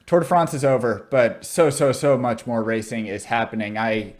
Tour de France is over, but so much more racing is happening. I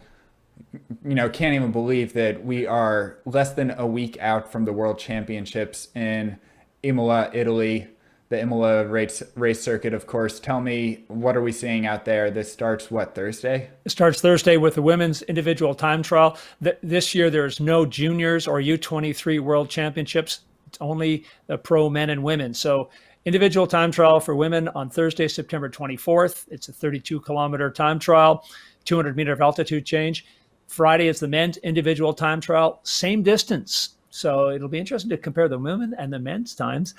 can't even believe that we are less than a week out from the World Championships in Imola, Italy, the Imola race circuit, of course. Tell me, what are we seeing out there? This starts what, Thursday? It starts Thursday with the women's individual time trial. This year, there's no juniors or U23 World Championships. It's only the pro men and women. So individual time trial for women on Thursday, September 24th. It's a 32-kilometer time trial, 200-meter of altitude change. Friday is the men's individual time trial, same distance. So it'll be interesting to compare the women and the men's times.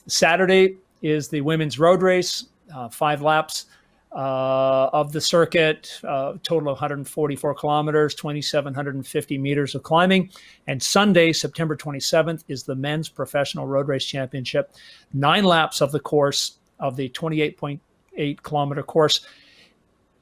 Saturday is the women's road race, 5 laps of the circuit, total of 144 kilometers, 2,750 meters of climbing. And Sunday, September 27th, is the men's professional road race championship, 9 laps of the course of the 28.8 kilometer course.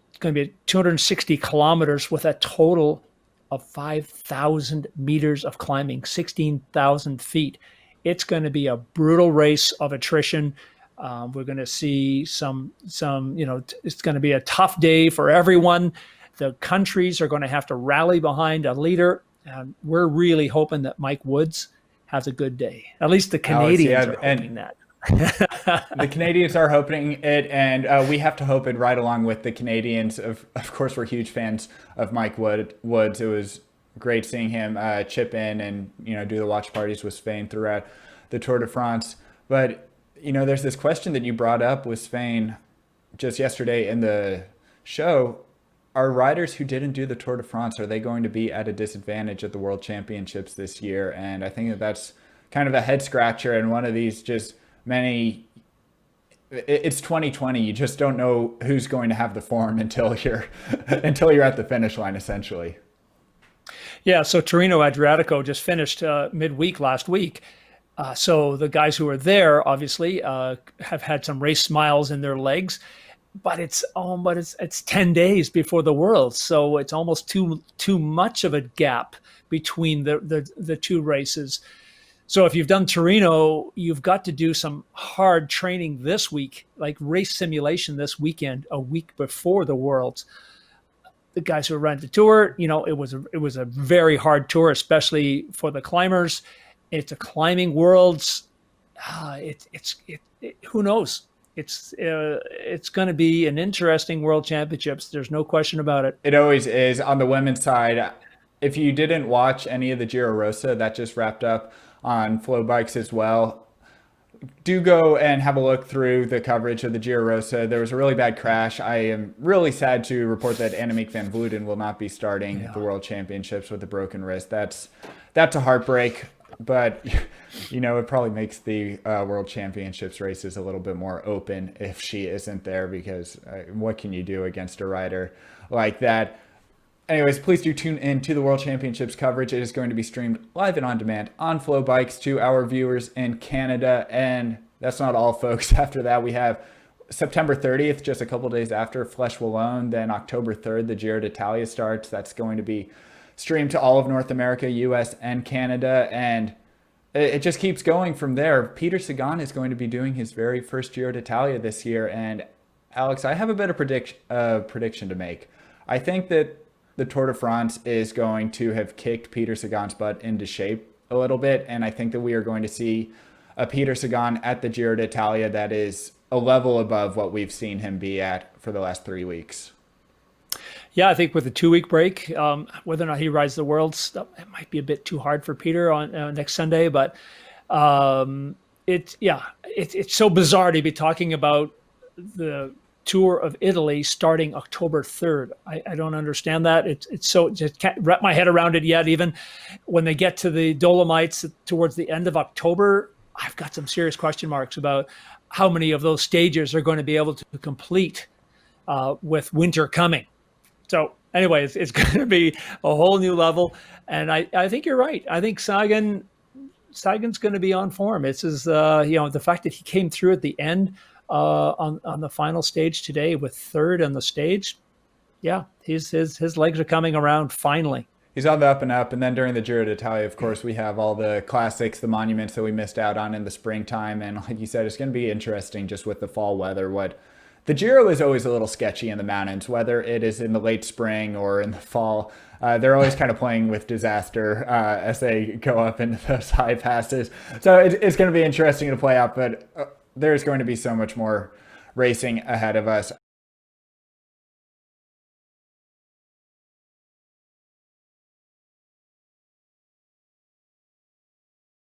It's going to be 260 kilometers with a total of 5,000 meters of climbing, 16,000 feet. It's going to be a brutal race of attrition. We're going to see some, it's going to be a tough day for everyone. The countries are going to have to rally behind a leader. And we're really hoping that Mike Woods has a good day. At least the Canadians are hoping that. The Canadians are hoping it, and we have to hope it right along with the Canadians. Of course, we're huge fans of Mike Woods. It was great seeing him chip in and do the watch parties with Spain throughout the Tour de France. But there's this question that you brought up with Spain just yesterday in the show. Are riders who didn't do the Tour de France, are they going to be at a disadvantage at the World Championships this year? And I think that's kind of a head scratcher, and one of these just many. It's 2020. You just don't know who's going to have the form until you're at the finish line, essentially. Yeah. So Torino Adriatico just finished midweek last week. So the guys who are there obviously have had some race smiles in their legs, but it's 10 days before the Worlds, so it's almost too much of a gap between the two races. So if you've done Torino, you've got to do some hard training this week, like race simulation this weekend, a week before the Worlds. The guys who ran the tour, it was a very hard tour, especially for the climbers. It's a climbing Worlds. Who knows? It's going to be an interesting World Championships. There's no question about it. It always is. On the women's side, if you didn't watch any of the Giro Rosa, that just wrapped up on FloBikes as well, do go and have a look through the coverage of the Giro Rosa. There was a really bad crash. I am really sad to report that Annemiek van Vleuten will not be starting the World Championships with a broken wrist. That's a heartbreak, but it probably makes the World Championships races a little bit more open if she isn't there, because what can you do against a rider like that? Anyways, please do tune in to the World Championships coverage. It is going to be streamed live and on demand on FloBikes to our viewers in Canada. And that's not all, folks. After that, we have September 30th, just a couple days after Flèche Wallonne. Then October 3rd, the Giro d'Italia starts. That's going to be streamed to all of North America, US, and Canada. And it just keeps going from there. Peter Sagan is going to be doing his very first Giro d'Italia this year. And Alex, I have a better prediction to make. I think that the Tour de France is going to have kicked Peter Sagan's butt into shape a little bit. And I think that we are going to see a Peter Sagan at the Giro d'Italia that is a level above what we've seen him be at for the last 3 weeks. Yeah, I think with a 2-week break, whether or not he rides the Worlds, it might be a bit too hard for Peter on next Sunday. But it's so bizarre to be talking about the Tour of Italy starting October 3rd. I don't understand that. It's so, just can't wrap my head around it yet. Even when they get to the Dolomites towards the end of October, I've got some serious question marks about how many of those stages are going to be able to complete with winter coming. So anyway, it's going to be a whole new level. And I think you're right. I think Sagan's going to be on form. It's the fact that he came through at the end on the final stage today with third on the stage. Yeah, his legs are coming around finally. He's on the up and up. And then during the Giro d'Italia, of course, we have all the classics, the monuments that we missed out on in the springtime. And like you said, it's going to be interesting just with the fall weather. The Giro is always a little sketchy in the mountains, whether it is in the late spring or in the fall. They're always kind of playing with disaster as they go up into those high passes. So it's going to be interesting to play out, but there's going to be so much more racing ahead of us.